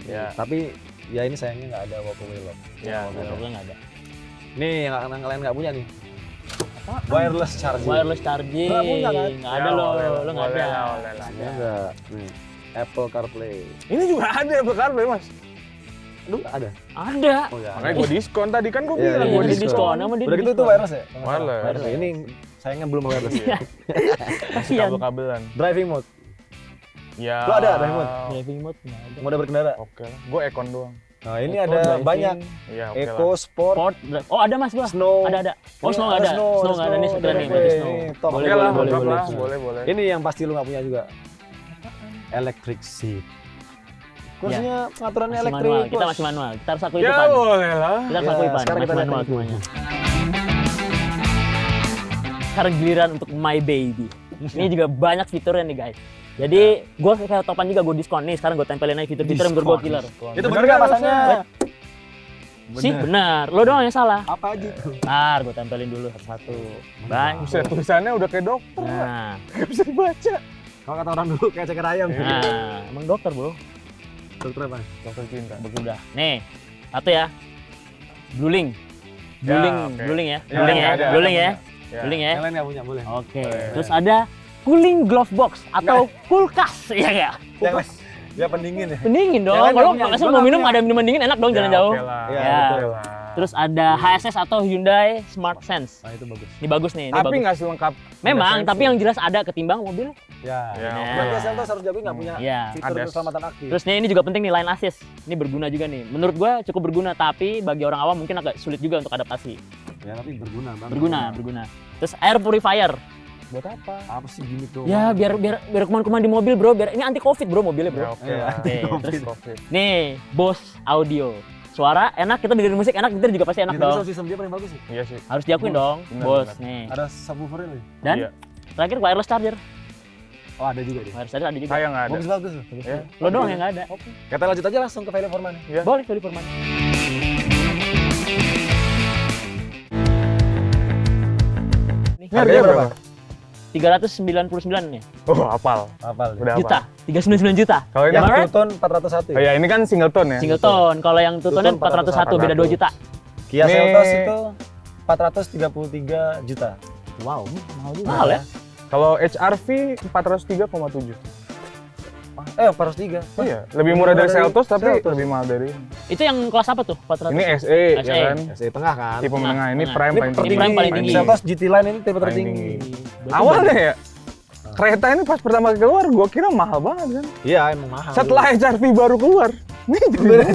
[SPEAKER 2] Ya.
[SPEAKER 3] Tapi ya ini sayangnya nggak ada walk-away lock.
[SPEAKER 2] Ya,
[SPEAKER 1] Kalau gue nggak ada.
[SPEAKER 3] Nih yang kalian nggak punya nih. Wireless charging.
[SPEAKER 1] Wireless charging.
[SPEAKER 3] Nggak punya kan?
[SPEAKER 1] Nggak ada loh, lo nggak ada.
[SPEAKER 3] Ini enggak. Nih. Apple CarPlay.
[SPEAKER 2] Ini juga ada Apple CarPlay, Mas.
[SPEAKER 3] Aduh, ada.
[SPEAKER 1] Ada.
[SPEAKER 3] Oh ya.
[SPEAKER 2] Makanya gue diskon tadi kan gue
[SPEAKER 3] Iya,
[SPEAKER 2] bilang
[SPEAKER 3] iya,
[SPEAKER 2] gue
[SPEAKER 1] Di
[SPEAKER 2] diskon.
[SPEAKER 1] diskon sama dia.
[SPEAKER 3] Udah gitu itu
[SPEAKER 1] diskon.
[SPEAKER 3] wireless ya?
[SPEAKER 2] Wireless.
[SPEAKER 3] Ini sayangnya belum wireless.
[SPEAKER 1] Iya. Kasihan.
[SPEAKER 2] Kabel-kabelan.
[SPEAKER 3] Driving mode.
[SPEAKER 2] Ya.
[SPEAKER 3] Lu ada driving mode?
[SPEAKER 1] Driving mode nggak ada.
[SPEAKER 3] Mode berkendara.
[SPEAKER 2] Oke lah. Gue Econ doang.
[SPEAKER 3] Nah, ini
[SPEAKER 1] Eco,
[SPEAKER 3] ada
[SPEAKER 1] driving.
[SPEAKER 3] banyak.
[SPEAKER 2] Iya, oke lah.
[SPEAKER 3] Eco, Sport,
[SPEAKER 1] Sport. Oh ada mas gua.
[SPEAKER 3] Snow.
[SPEAKER 1] Ada. Oh
[SPEAKER 3] Ini
[SPEAKER 1] snow nggak ada. Snow nggak ada nih sekitar nih. Berarti snow.
[SPEAKER 3] Ini top.
[SPEAKER 2] Oke
[SPEAKER 1] Boleh,
[SPEAKER 2] lah,
[SPEAKER 1] boleh,
[SPEAKER 2] mantap
[SPEAKER 1] boleh.
[SPEAKER 2] lah. Boleh.
[SPEAKER 3] Ini yang pasti lu nggak punya juga. Electric seat. Kursinya pengaturannya
[SPEAKER 1] Masih
[SPEAKER 3] elektrik.
[SPEAKER 1] manual. Kita
[SPEAKER 3] bos.
[SPEAKER 1] masih manual. Kita harus akui
[SPEAKER 2] Ya
[SPEAKER 1] itu pan.
[SPEAKER 2] boleh lah.
[SPEAKER 1] Kita harus
[SPEAKER 3] Ya,
[SPEAKER 1] akui pan.
[SPEAKER 3] sekarang
[SPEAKER 1] Masih
[SPEAKER 3] kita lihat
[SPEAKER 1] manual
[SPEAKER 3] yang
[SPEAKER 1] semuanya. Sekarang giliran untuk my baby. Ini juga banyak fiturnya nih guys. Jadi gue kayak topan juga gue diskon nih. Sekarang gue tempelin aja fitur-fitur yang menurut gue killer.
[SPEAKER 3] Itu bener nggak pasangnya?
[SPEAKER 1] Sih benar. Lo doang yang salah.
[SPEAKER 3] Apa aja tuh?
[SPEAKER 1] Ntar gue tempelin dulu satu-satu. Bang.
[SPEAKER 2] Buset, tulisannya udah kayak dokter.
[SPEAKER 1] Nah,
[SPEAKER 2] Gak bisa dibaca.
[SPEAKER 3] Kalau kata orang dulu kayak ceker ayam.
[SPEAKER 1] nah, emang dokter bro.
[SPEAKER 3] Dokter apa?
[SPEAKER 2] Dokter cinta.
[SPEAKER 1] Udah. Nih, satu ya. Blueling.
[SPEAKER 2] oke.
[SPEAKER 1] Blueling ya.
[SPEAKER 2] Ya,
[SPEAKER 1] Blueling ya.
[SPEAKER 2] ada,
[SPEAKER 1] Blueling ya.
[SPEAKER 2] Ya.
[SPEAKER 1] Bluling ya.
[SPEAKER 3] Yang lain nggak punya boleh.
[SPEAKER 1] Oke. Terus ada cooling glove box atau kulkas, ya nggak?
[SPEAKER 3] Yang lain. Ya pendingin ya.
[SPEAKER 1] Pendingin dong.
[SPEAKER 3] Yang lain
[SPEAKER 1] Kalau
[SPEAKER 3] nggak punya.
[SPEAKER 1] makasih
[SPEAKER 3] Gua
[SPEAKER 1] mau
[SPEAKER 3] nggak
[SPEAKER 1] minum
[SPEAKER 3] punya.
[SPEAKER 1] ada minuman dingin enak dong jalan jauh.
[SPEAKER 2] Oke lah.
[SPEAKER 3] Ya,
[SPEAKER 1] Ya.
[SPEAKER 2] Oke lah.
[SPEAKER 1] Terus ada HSS atau Hyundai Smart Sense.
[SPEAKER 3] Nah, itu bagus.
[SPEAKER 1] Ini bagus nih. Ini
[SPEAKER 2] Tapi
[SPEAKER 1] bagus.
[SPEAKER 2] nggak selengkap.
[SPEAKER 1] Memang,
[SPEAKER 2] Ada
[SPEAKER 1] tapi
[SPEAKER 2] sensor.
[SPEAKER 1] yang jelas ada ketimbang mobil.
[SPEAKER 3] Ya.
[SPEAKER 2] Ya,
[SPEAKER 1] Nah.
[SPEAKER 2] oke
[SPEAKER 3] Berarti
[SPEAKER 2] lah.
[SPEAKER 3] Seltos harus jago nggak punya
[SPEAKER 1] Iya.
[SPEAKER 3] fitur
[SPEAKER 2] Ada.
[SPEAKER 3] keselamatan aktif.
[SPEAKER 1] Terus nih ini juga penting nih line assist. Ini berguna juga nih. Menurut gua cukup berguna, tapi bagi orang awam mungkin agak sulit juga untuk adaptasi.
[SPEAKER 3] Ya tapi berguna bang.
[SPEAKER 1] Berguna. Terus air purifier.
[SPEAKER 2] Buat apa?
[SPEAKER 3] Apa sih gini tuh?
[SPEAKER 1] Ya biar kuman-kuman di mobil bro. Biar ini anti covid bro mobilnya bro.
[SPEAKER 2] Ya, oke
[SPEAKER 3] Iya.
[SPEAKER 2] lah.
[SPEAKER 1] Oke, terus
[SPEAKER 2] Covid.
[SPEAKER 1] nih Bose Audio. Suara enak, kita dengerin musik enak, nyetir juga pasti enak
[SPEAKER 3] Ini
[SPEAKER 1] dong.
[SPEAKER 3] sound system dia paling bagus sih.
[SPEAKER 2] Iya sih.
[SPEAKER 1] Harus diakuin dong,
[SPEAKER 2] Benar,
[SPEAKER 1] Bose
[SPEAKER 2] benar.
[SPEAKER 1] nih.
[SPEAKER 3] Ada subwoofernya nih.
[SPEAKER 1] Dan
[SPEAKER 2] Iya.
[SPEAKER 1] terakhir wireless charger.
[SPEAKER 3] Oh ada juga dia.
[SPEAKER 1] Wireless charger ada juga.
[SPEAKER 2] Saya nggak ada.
[SPEAKER 3] Bagus tuh.
[SPEAKER 2] Ya.
[SPEAKER 1] Lo doang yang nggak ada.
[SPEAKER 3] Kita lanjut aja langsung ke Value for Money.
[SPEAKER 2] Iya.
[SPEAKER 1] Boleh, Value for Money.
[SPEAKER 2] Ini harganya berapa?
[SPEAKER 1] 399 nih.
[SPEAKER 2] Oh, hafal.
[SPEAKER 3] Hafal.
[SPEAKER 2] Udah
[SPEAKER 1] Juta.
[SPEAKER 2] hafal.
[SPEAKER 1] 399 juta.
[SPEAKER 2] Kalau ini
[SPEAKER 3] Yang
[SPEAKER 1] Alright.
[SPEAKER 3] Pluton 401
[SPEAKER 2] Oh
[SPEAKER 3] ya?
[SPEAKER 2] ya, ini kan singleton ya.
[SPEAKER 1] Single tone. Kalau yang tutonnya
[SPEAKER 3] Tuton
[SPEAKER 1] 401 beda 2 juta.
[SPEAKER 3] Kia
[SPEAKER 2] Ini-
[SPEAKER 3] Seltos itu 433 juta.
[SPEAKER 1] Wow, mahal juga.
[SPEAKER 3] Mahal
[SPEAKER 1] ya.
[SPEAKER 2] Kalau HRV 403,7.
[SPEAKER 3] 403.
[SPEAKER 2] Oh iya, lebih murah dari Seltos tapi
[SPEAKER 3] Seltos.
[SPEAKER 2] lebih mahal dari ini.
[SPEAKER 1] Itu yang kelas apa tuh? 400.
[SPEAKER 2] Ini SE ya
[SPEAKER 1] SE.
[SPEAKER 2] kan.
[SPEAKER 3] SE tengah kan?
[SPEAKER 2] Tipe menengah ini
[SPEAKER 1] Tengah.
[SPEAKER 2] prime
[SPEAKER 3] Ini
[SPEAKER 2] paling
[SPEAKER 3] tertinggi.
[SPEAKER 2] tinggi.
[SPEAKER 1] Prime paling tinggi.
[SPEAKER 3] Seltos GT Line ini tipe
[SPEAKER 2] Paling
[SPEAKER 3] tertinggi.
[SPEAKER 1] Berarti
[SPEAKER 2] Awalnya ya, kereta ini pas pertama keluar gua kira mahal banget kan.
[SPEAKER 3] Iya emang mahal.
[SPEAKER 2] Setelah HRV baru keluar, ini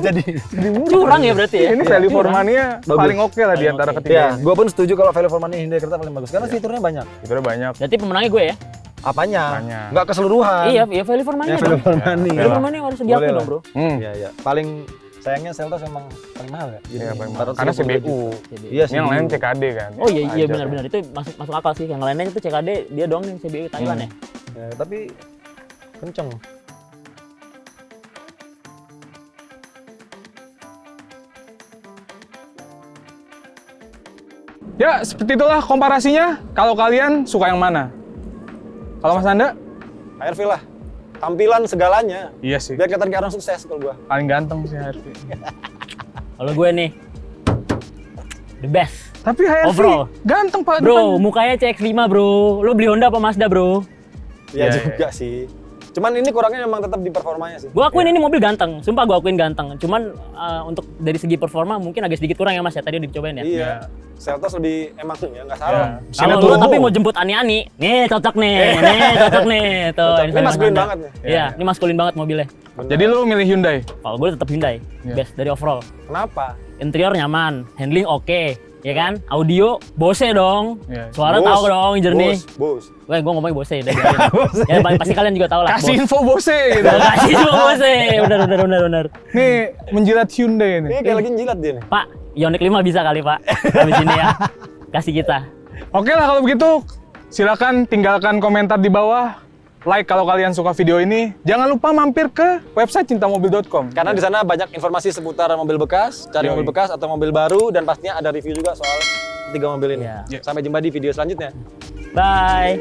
[SPEAKER 3] jadi
[SPEAKER 2] jadi murah.
[SPEAKER 1] curang ya berarti ya.
[SPEAKER 2] Ini value for
[SPEAKER 1] Curang.
[SPEAKER 2] money-nya
[SPEAKER 3] Bagus.
[SPEAKER 2] paling oke lah di
[SPEAKER 1] Paling
[SPEAKER 2] antara
[SPEAKER 1] oke.
[SPEAKER 2] ketiga.
[SPEAKER 3] ya, gua pun setuju kalau Value for Money Hyundai kereta paling bagus karena fiturnya banyak.
[SPEAKER 2] Itu udah banyak.
[SPEAKER 1] Berarti pemenangnya gue ya?
[SPEAKER 3] Apanya?
[SPEAKER 2] Banyak.
[SPEAKER 3] Enggak keseluruhan.
[SPEAKER 1] Iya, ya value for money
[SPEAKER 3] Ya,
[SPEAKER 1] dong.
[SPEAKER 3] Value for Money.
[SPEAKER 2] Oke
[SPEAKER 1] Value
[SPEAKER 2] lah.
[SPEAKER 1] for money harus diakui
[SPEAKER 3] Boleh
[SPEAKER 1] dong
[SPEAKER 3] lah.
[SPEAKER 1] bro.
[SPEAKER 3] Iya, iya. Paling sayangnya Seltos emang paling mahal ya. Jadi
[SPEAKER 2] Iya, paling
[SPEAKER 3] 432
[SPEAKER 2] mahal. Karena CBU.
[SPEAKER 3] Iya
[SPEAKER 2] Ini
[SPEAKER 3] sih.
[SPEAKER 2] yang lain CKD kan.
[SPEAKER 1] Oh iya iya
[SPEAKER 2] Wajar.
[SPEAKER 1] benar-benar itu masuk akal sih. Yang lainnya itu CKD dia doang nih CBU Thailand ya.
[SPEAKER 3] Ya, tapi kenceng.
[SPEAKER 2] Ya, seperti itulah komparasinya. Kalau kalian suka yang mana? Kalau Mas Anda?
[SPEAKER 3] HRV lah. Tampilan segalanya.
[SPEAKER 2] Iya sih.
[SPEAKER 3] Biar kelihatan kayak orang sukses kalau gua.
[SPEAKER 2] Paling ganteng sih HRV.
[SPEAKER 1] Kalau gue nih the best.
[SPEAKER 2] Tapi HRV
[SPEAKER 1] Overall.
[SPEAKER 2] ganteng Pak.
[SPEAKER 1] Bro,
[SPEAKER 2] depannya.
[SPEAKER 1] mukanya CX-5 bro. Lo beli Honda apa Mazda bro?
[SPEAKER 3] Iya
[SPEAKER 2] Iya,
[SPEAKER 3] juga sih. Cuman ini kurangnya memang tetap di performanya sih.
[SPEAKER 1] Gue akuin ini mobil ganteng. Sumpah gue akuin ganteng. Cuman untuk dari segi performa mungkin agak sedikit kurang ya mas ya. Tadi udah dicobain ya.
[SPEAKER 3] Iya. Seltos lebih emang ya nggak salah.
[SPEAKER 2] Ya.
[SPEAKER 1] Kalau
[SPEAKER 2] Mesinnya
[SPEAKER 1] lo
[SPEAKER 2] turbo.
[SPEAKER 1] tapi mau jemput ani-ani, nih cocok nih, nih cocok nih. Tuh,
[SPEAKER 3] Cocok. Ini
[SPEAKER 1] sama
[SPEAKER 3] maskulin
[SPEAKER 1] Honda.
[SPEAKER 3] banget nih.
[SPEAKER 1] Iya, ini maskulin banget mobilnya.
[SPEAKER 2] Jadi lu milih Hyundai?
[SPEAKER 1] Kalau gue tetap Hyundai,
[SPEAKER 2] Iya.
[SPEAKER 1] best dari overall.
[SPEAKER 3] Kenapa?
[SPEAKER 1] Interior nyaman, handling oke, ya kan? Audio Bose dong,
[SPEAKER 2] Iya.
[SPEAKER 1] suara
[SPEAKER 3] Bose.
[SPEAKER 1] tahu dong, jernih.
[SPEAKER 3] Bos.
[SPEAKER 1] Weh, gue ngomongin Bose udah biarin. Ya pasti kalian juga tahu lah.
[SPEAKER 2] Kasih
[SPEAKER 1] Bose.
[SPEAKER 2] info Bose gitu.
[SPEAKER 1] Kasih semua Bose, benar.
[SPEAKER 2] Nih, menjilat Hyundai nih.
[SPEAKER 3] Ini kayak lagi jilat dia nih.
[SPEAKER 1] Pak, Ioniq 5 bisa kali Pak, habis ini ya. Kasih kita.
[SPEAKER 2] Oke lah kalau begitu, silakan tinggalkan komentar di bawah. Like kalau kalian suka video ini. Jangan lupa mampir ke website cintamobil.com.
[SPEAKER 3] Karena di sana banyak informasi seputar mobil bekas, cari
[SPEAKER 2] Yoi.
[SPEAKER 3] mobil bekas atau mobil baru dan pastinya ada review juga soal 3 mobil ini.
[SPEAKER 1] Iya.
[SPEAKER 3] Sampai jumpa di video selanjutnya.
[SPEAKER 1] Bye.